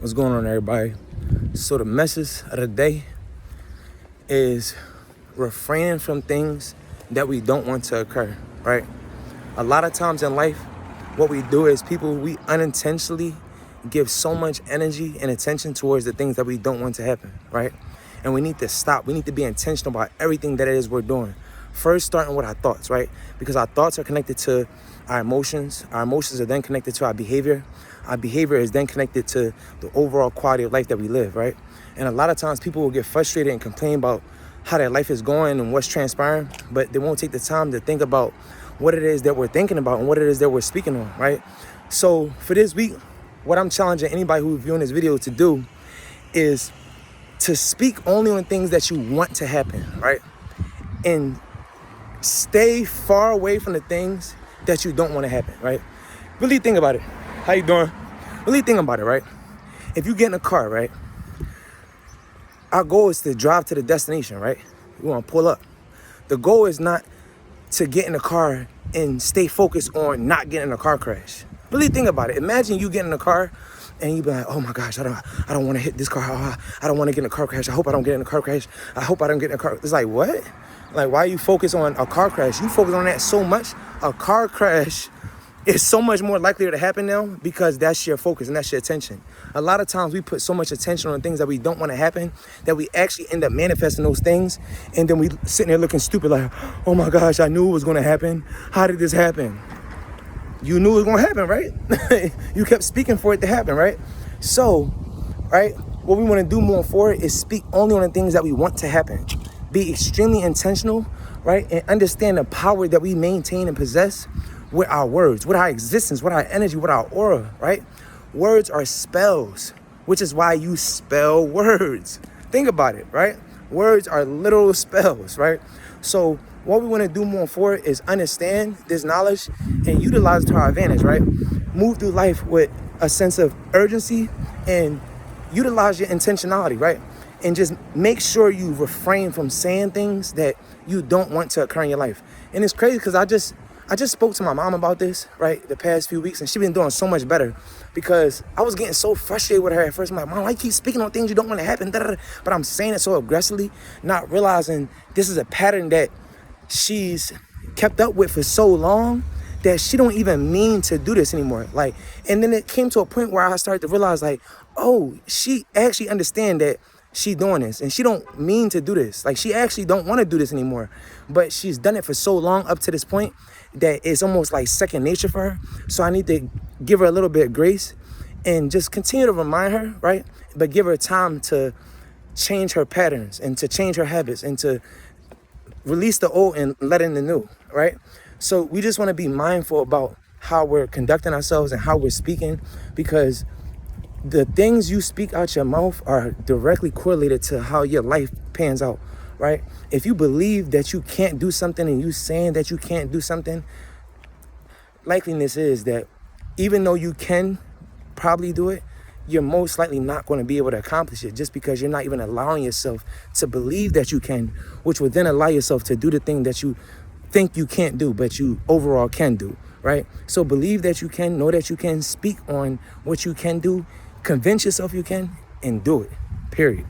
What's going on, everybody? So the message of the day is refraining from things that we don't want to occur, right? A lot of times in life, what we do is we unintentionally give so much energy and attention towards the things that we don't want to happen, right? And we need to stop. We need to be intentional about everything that it is we're doing. First, starting with our thoughts, right? Because our thoughts are connected to our emotions. Our emotions are then connected to our behavior. Our behavior is then connected to the overall quality of life that we live, right? And a lot of times people will get frustrated and complain about how their life is going and what's transpiring, but they won't take the time to think about what it is that we're thinking about and what it is that we're speaking on, right? So for this week, what I'm challenging anybody who's viewing this video to do is to speak only on things that you want to happen, right? And stay far away from the things that you don't want to happen, right? Really think about it. How you doing? Really think about it, right? If you get in a car, right? Our goal is to drive to the destination, right? We want to pull up. The goal is not to get in the car and stay focused on not getting in a car crash. Really think about it. Imagine you get in a car and you be like, oh my gosh, I don't want to hit this car. I don't want to get in a car crash. I hope I don't get in a car crash. I hope I don't get in a car. It's like, what? Like, why you focus on a car crash? You focus on that so much. A car crash is so much more likely to happen now because that's your focus and that's your attention. A lot of times we put so much attention on things that we don't want to happen that we actually end up manifesting those things. And then we sitting there looking stupid like, oh my gosh, I knew it was going to happen. How did this happen? You knew it was going to happen, right? You kept speaking for it to happen, right? So, right, what we want to do moving forward is speak only on the things that we want to happen. Be extremely intentional, right? And understand the power that we maintain and possess with our words, with our existence, with our energy, with our aura, right? Words are spells, which is why you spell words. Think about it, right? Words are literal spells, right? So what we want to do moving forward is understand this knowledge and utilize it to our advantage, right? Move through life with a sense of urgency and utilize your intentionality, right? And just make sure you refrain from saying things that you don't want to occur in your life. And it's crazy because I just spoke to my mom about this, right, the past few weeks, and she's been doing so much better because I was getting so frustrated with her at first. I'm like, Mom, why you keep speaking on things you don't want to happen? But I'm saying it so aggressively, not realizing this is a pattern that she's kept up with for so long that she don't even mean to do this anymore. Like, and then it came to a point where I started to realize, like, oh, she actually understand that she doing this and she don't mean to do this. Like, she actually don't want to do this anymore, but she's done it for so long up to this point that it's almost like second nature for her. So I need to give her a little bit of grace and just continue to remind her, right? But give her time to change her patterns and to change her habits and to release the old and let in the new, right? So we just want to be mindful about how we're conducting ourselves and how we're speaking, because the things you speak out your mouth are directly correlated to how your life pans out, right? If you believe that you can't do something and you saying that you can't do something, likeliness is that even though you can probably do it, you're most likely not going to be able to accomplish it just because you're not even allowing yourself to believe that you can, which would then allow yourself to do the thing that you think you can't do, but you overall can do, right? So believe that you can, know that you can, speak on what you can do, convince yourself you can, and do it, period.